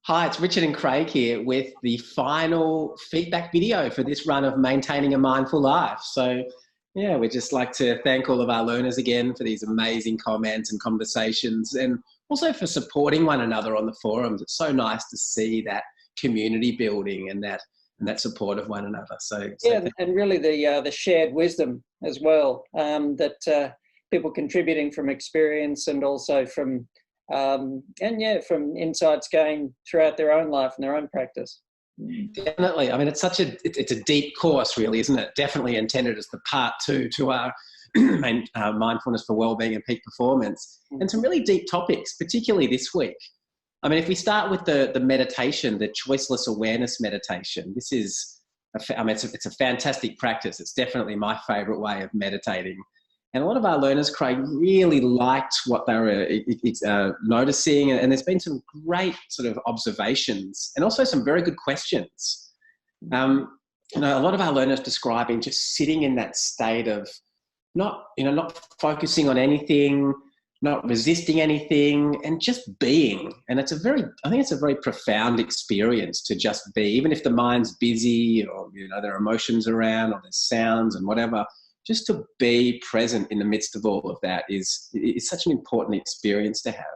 Hi, it's Richard and Craig here with the final feedback video for this run of Maintaining a Mindful Life. So, yeah, we'd just like to thank all of our learners again for these amazing comments and conversations, and also for supporting one another on the forums. It's so nice to see that community building and that support of one another. Yeah, and really the shared wisdom as well, that people contributing from experience and also from from insights gained throughout their own life and their own practice. Definitely. I mean, it's a deep course, really, isn't it? Definitely intended as the part two to our mindfulness for wellbeing and peak performance, and some really deep topics, particularly this week. I mean, if we start with the meditation, the choiceless awareness meditation, this is, it's a fantastic practice. It's definitely my favorite way of meditating. And a lot of our learners, Craig, really liked what they were noticing. And there's been some great sort of observations and also some very good questions. A lot of our learners describing just sitting in that state of not focusing on anything, not resisting anything, and just being. And I think it's a very profound experience to just be, even if the mind's busy or, there are emotions around or there's sounds and whatever. Just to be present in the midst of all of that is such an important experience to have.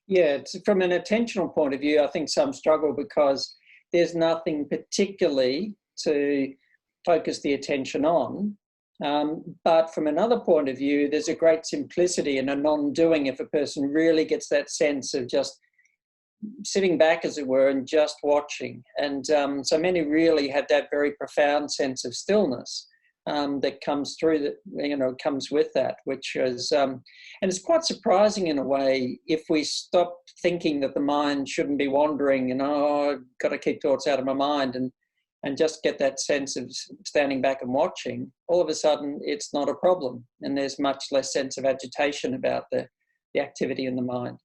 Yeah, from an attentional point of view, I think some struggle because there's nothing particularly to focus the attention on. But from another point of view, there's a great simplicity and a non-doing if a person really gets that sense of just sitting back, as it were, and just watching. And so many really have that very profound sense of stillness. That comes through, comes with that, which is, and it's quite surprising in a way if we stop thinking that the mind shouldn't be wandering I've got to keep thoughts out of my mind and just get that sense of standing back and watching. All of a sudden, it's not a problem, and there's much less sense of agitation about the activity in the mind.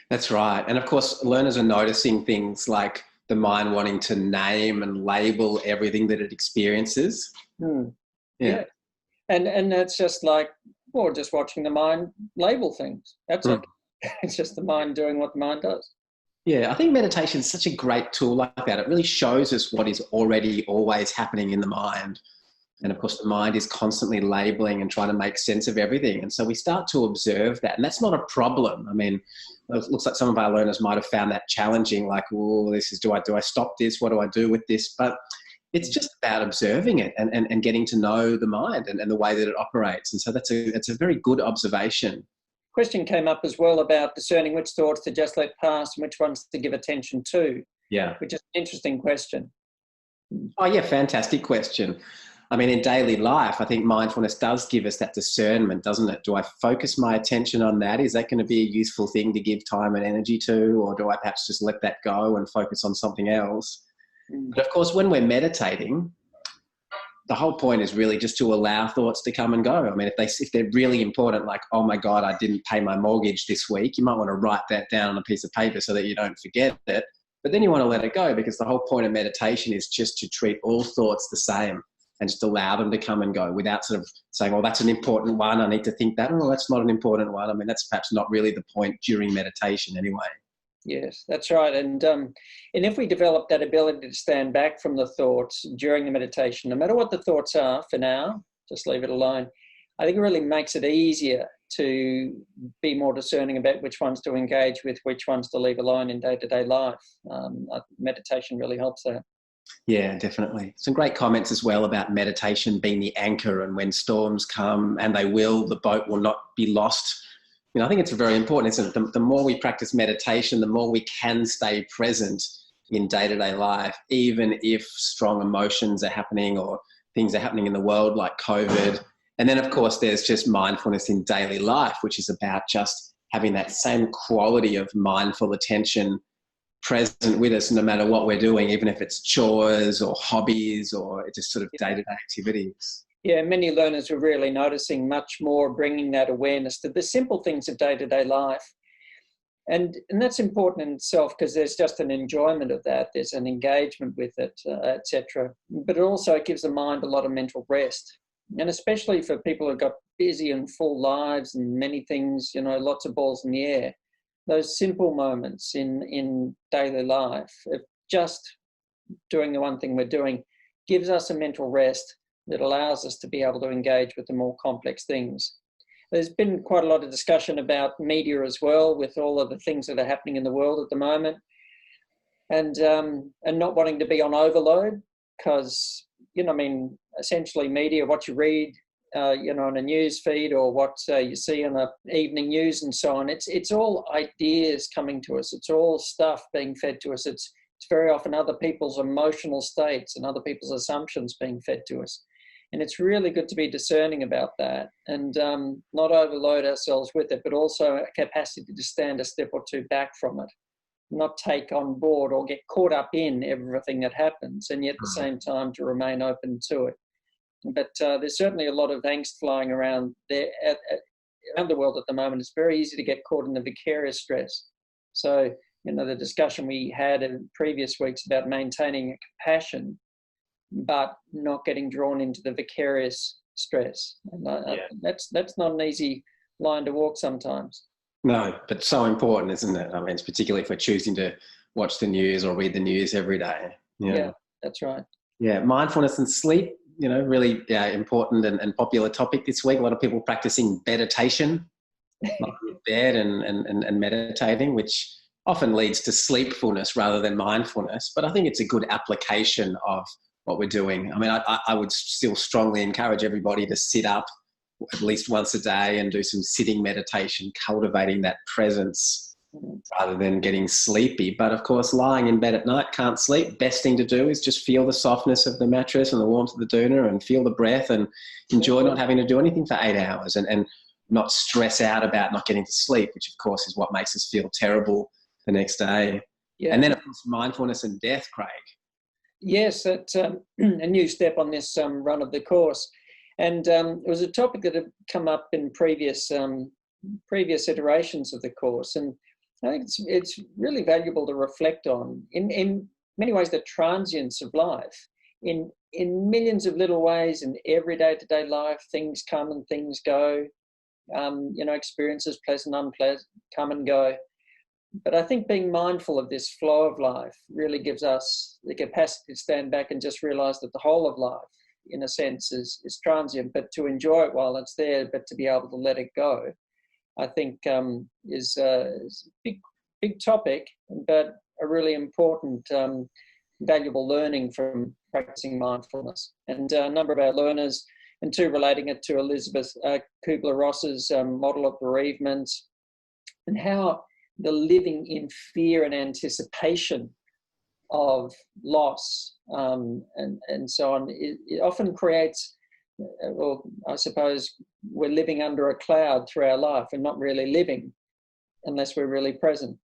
That's right. And of course, learners are noticing things like the mind wanting to name and label everything that it experiences. Yeah. And that's just like, just watching the mind label things. That's okay. It's just the mind doing what the mind does. Yeah, I think meditation is such a great tool like that. It really shows us what is already always happening in the mind. And of course, the mind is constantly labeling and trying to make sense of everything. And so we start to observe that. And that's not a problem. I mean, it looks like some of our learners might have found that challenging, like, do I stop this? What do I do with this? But it's just about observing it and getting to know the mind and the way that it operates. And so that's a very good observation. Question came up as well about discerning which thoughts to just let pass and which ones to give attention to. Yeah. Which is an interesting question. Oh, yeah, fantastic question. I mean, in daily life, I think mindfulness does give us that discernment, doesn't it? Do I focus my attention on that? Is that going to be a useful thing to give time and energy to? Or do I perhaps just let that go and focus on something else? But of course, when we're meditating, the whole point is really just to allow thoughts to come and go. I mean, if they're really important, like, oh my God, I didn't pay my mortgage this week, you might want to write that down on a piece of paper so that you don't forget it. But then you want to let it go, because the whole point of meditation is just to treat all thoughts the same and just allow them to come and go without sort of saying, that's an important one, I need to think that. Oh, that's not an important one. I mean, that's perhaps not really the point during meditation anyway. Yes, that's right. And if we develop that ability to stand back from the thoughts during the meditation, no matter what the thoughts are for now, just leave it alone. I think it really makes it easier to be more discerning about which ones to engage with, which ones to leave alone in day-to-day life. Meditation really helps that. Yeah, definitely. Some great comments as well about meditation being the anchor, and when storms come, and they will, the boat will not be lost. I think it's very important, isn't it? The more we practice meditation, the more we can stay present in day-to-day life, even if strong emotions are happening or things are happening in the world like COVID. And then, of course, there's just mindfulness in daily life, which is about just having that same quality of mindful attention present with us no matter what we're doing, even if it's chores or hobbies or just sort of day-to-day activities. Yeah, many learners are really noticing much more bringing that awareness to the simple things of day-to-day life. And that's important in itself, because there's just an enjoyment of that. There's an engagement with it, etc. But also it gives the mind a lot of mental rest. And especially for people who've got busy and full lives and many things, lots of balls in the air, those simple moments in daily life of just doing the one thing we're doing gives us a mental rest that allows us to be able to engage with the more complex things. There's been quite a lot of discussion about media as well, with all of the things that are happening in the world at the moment, and not wanting to be on overload, because, you know, I mean, essentially media, what you read, you know, on a news feed, or what you see on the evening news and so on, it's all ideas coming to us. It's all stuff being fed to us. It's very often other people's emotional states and other people's assumptions being fed to us. And it's really good to be discerning about that, and not overload ourselves with it, but also a capacity to stand a step or two back from it, not take on board or get caught up in everything that happens, and yet at the same time to remain open to it. But there's certainly a lot of angst flying around there around the world at the moment. It's very easy to get caught in the vicarious stress. So, you know, the discussion we had in previous weeks about maintaining a compassion, but not getting drawn into the vicarious stress. And that's not an easy line to walk sometimes. No, but so important, isn't it? I mean, it's particularly if we're choosing to watch the news or read the news every day. Yeah, that's right. Yeah, mindfulness and sleep, you know, really important and popular topic this week. A lot of people practicing meditation, like in bed and meditating, which often leads to sleepfulness rather than mindfulness. But I think it's a good application of what we're doing. I mean, I would still strongly encourage everybody to sit up at least once a day and do some sitting meditation, cultivating that presence rather than getting sleepy. But of course, lying in bed at night, can't sleep. Best thing to do is just feel the softness of the mattress and the warmth of the doona, and feel the breath, and enjoy not having to do anything for 8 hours, and not stress out about not getting to sleep, which of course is what makes us feel terrible the next day. Yeah. And then of course, mindfulness and death, Craig. Yes, it's a new step on this run of the course. And it was a topic that had come up in previous iterations of the course. And I think it's really valuable to reflect on, in many ways, the transience of life. In millions of little ways, in every day-to-day life, things come and things go. You know, experiences, pleasant, unpleasant, come and go. But I think being mindful of this flow of life really gives us the capacity to stand back and just realize that the whole of life, in a sense, is transient, but to enjoy it while it's there, but to be able to let it go, I think is a big topic, but a really important, valuable learning from practicing mindfulness. And a number of our learners, and too, relating it to Elizabeth Kubler-Ross's model of bereavement, and how the living in fear and anticipation of loss and so on, it often creates, well, I suppose we're living under a cloud through our life and not really living unless we're really present.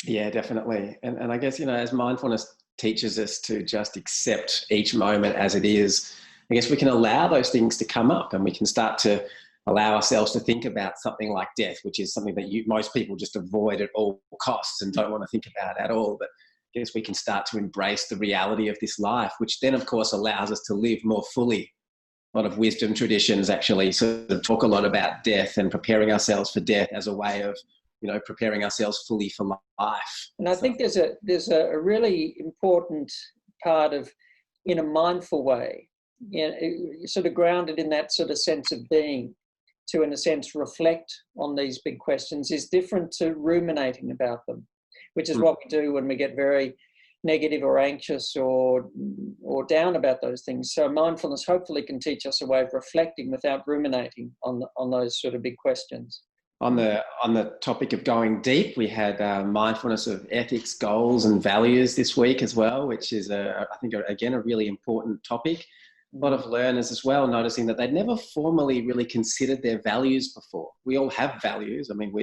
Yeah, definitely. And I guess, you know, as mindfulness teaches us to just accept each moment as it is, I guess we can allow those things to come up, and we can start to allow ourselves to think about something like death, which is something that most people just avoid at all costs and don't want to think about at all. But I guess we can start to embrace the reality of this life, which then, of course, allows us to live more fully. A lot of wisdom traditions actually sort of talk a lot about death and preparing ourselves for death as a way of, you know, preparing ourselves fully for life. And I think there's a really important part of, in a mindful way, you know, sort of grounded in that sort of sense of being, to, in a sense, reflect on these big questions is different to ruminating about them, which is what we do when we get very negative or anxious or down about those things. So mindfulness hopefully can teach us a way of reflecting without ruminating on those sort of big questions. On the topic of going deep, we had mindfulness of ethics, goals and values this week as well, which is, I think, again, a really important topic. A lot of learners as well noticing that they'd never formally really considered their values before. We all have values. I mean,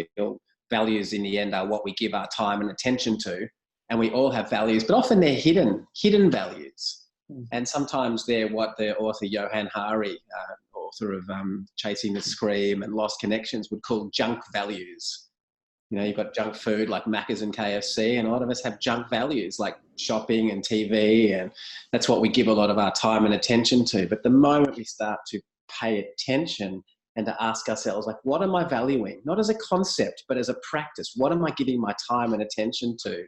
values in the end are what we give our time and attention to, and we all have values, but often they're hidden values. And sometimes they're what the author Johann Hari, author of Chasing the Scream and Lost Connections, would call junk values. You know, you've got junk food like Macca's and KFC, and a lot of us have junk values like shopping and TV, and that's what we give a lot of our time and attention to. But the moment we start to pay attention and to ask ourselves, like, what am I valuing? Not as a concept, but as a practice. What am I giving my time and attention to?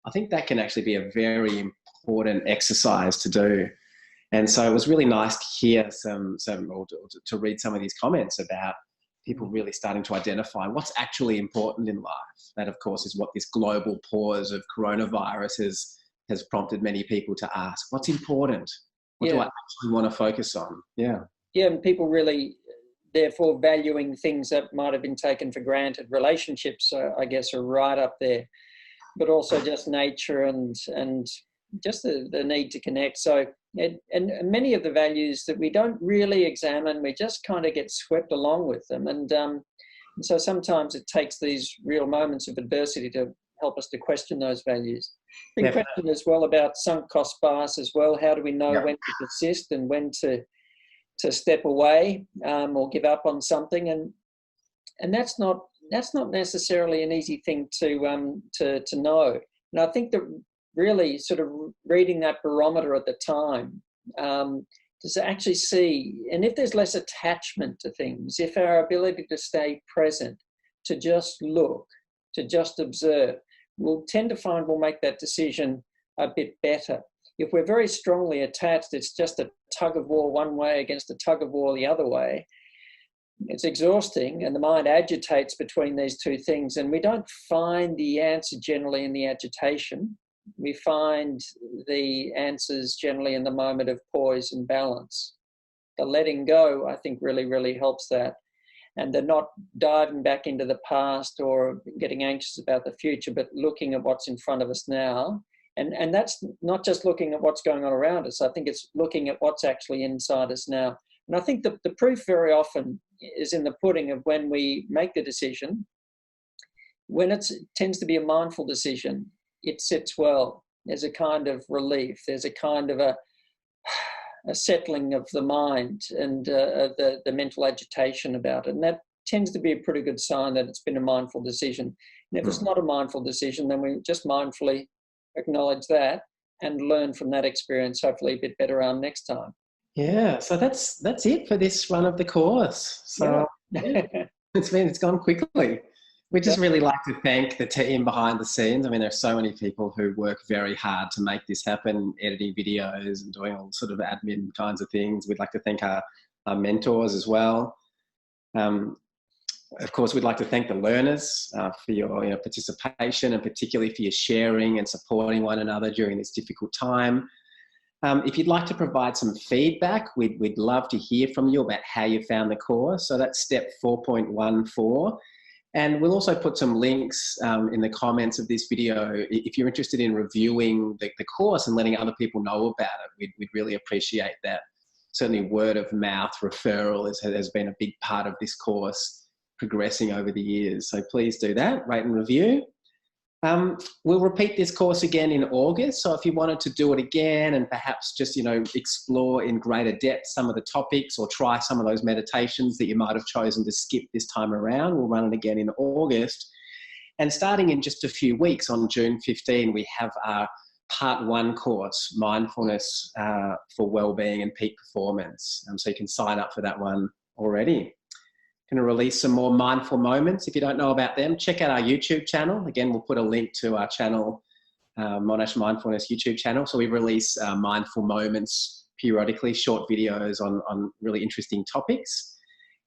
I think that can actually be a very important exercise to do. And so it was really nice to hear or to read some of these comments about people really starting to identify what's actually important in life. That, of course, is what this global pause of coronavirus has prompted many people to ask. What's important? What do I actually want to focus on? Yeah. Yeah, and people really, therefore, valuing things that might have been taken for granted. Relationships, I guess, are right up there, but also just nature and just the need to connect. So, and many of the values that we don't really examine, we just kind of get swept along with them. And so sometimes it takes these real moments of adversity to help us to question those values. Been questioned as well about sunk cost bias as well. How do we know when to persist and when to step away or give up on something? And that's not necessarily an easy thing to know. And I think that really sort of reading that barometer at the time to actually see, and if there's less attachment to things, if our ability to stay present, to just look, to just observe, we'll tend to find we'll make that decision a bit better. If we're very strongly attached, it's just a tug of war one way against a tug of war the other way. It's exhausting, and the mind agitates between these two things, and we don't find the answer generally in the agitation. We find the answers generally in the moment of poise and balance. The letting go, I think, really, really helps that. And they're not diving back into the past or getting anxious about the future, but looking at what's in front of us now. And that's not just looking at what's going on around us. I think it's looking at what's actually inside us now. And I think the proof very often is in the pudding of when we make the decision. When it tends to be a mindful decision, it sits well. There's a kind of relief. There's a kind of a settling of the mind and the mental agitation about it. And that tends to be a pretty good sign that it's been a mindful decision. And if it's not a mindful decision, then we just mindfully acknowledge that and learn from that experience, hopefully a bit better next time. Yeah, so that's it for this run of the course. So it's gone quickly. We just really like to thank the team behind the scenes. I mean, there's so many people who work very hard to make this happen, editing videos and doing all sort of admin kinds of things. We'd like to thank our mentors as well. Of course, we'd like to thank the learners for your participation, and particularly for your sharing and supporting one another during this difficult time. If you'd like to provide some feedback, we'd love to hear from you about how you found the course. So that's step 4.14. And we'll also put some links in the comments of this video. If you're interested in reviewing the course and letting other people know about it, we'd really appreciate that. Certainly word of mouth referral has been a big part of this course progressing over the years. So please do that, rate and review. We'll repeat this course again in August. So if you wanted to do it again and perhaps just, explore in greater depth some of the topics or try some of those meditations that you might have chosen to skip this time around, we'll run it again in August. And starting in just a few weeks on June 15, we have our part 1 course, Mindfulness for Wellbeing and Peak Performance. So you can sign up for that one already. Going to release some more mindful moments. If you don't know about them, check out our YouTube channel. Again, we'll put a link to our channel, Monash Mindfulness YouTube channel. So we release mindful moments periodically, short videos on really interesting topics.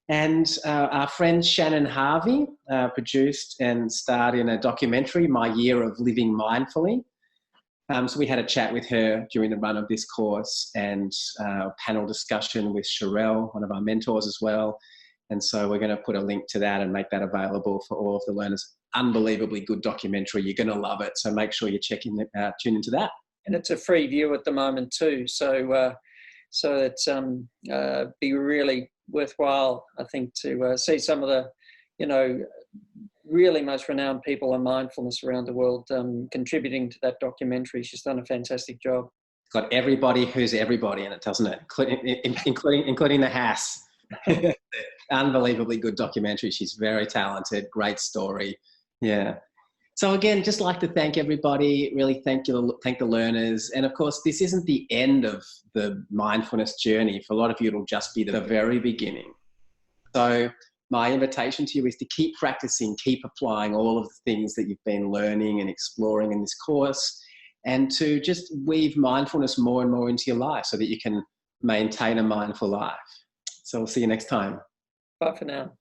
And our friend Johann Hari produced and starred in a documentary, My Year of Living Mindfully. So we had a chat with her during the run of this course, and a panel discussion with Sherelle, one of our mentors as well. And so we're going to put a link to that and make that available for all of the learners. Unbelievably good documentary. You're going to love it. So make sure you tune into that. And it's a free view at the moment too. So it's be really worthwhile, I think, to see some of the, really most renowned people in mindfulness around the world contributing to that documentary. She's done a fantastic job. It's got everybody who's everybody in it, doesn't it? Including the Haas. Unbelievably good documentary. She's very talented, great story. Yeah. So again, just like to thank everybody, really thank the learners. And of course, this isn't the end of the mindfulness journey. For a lot of you, it'll just be the very beginning. So my invitation to you is to keep practicing, keep applying all of the things that you've been learning and exploring in this course, and to just weave mindfulness more and more into your life so that you can maintain a mindful life. So we'll see you next time. Bye for now.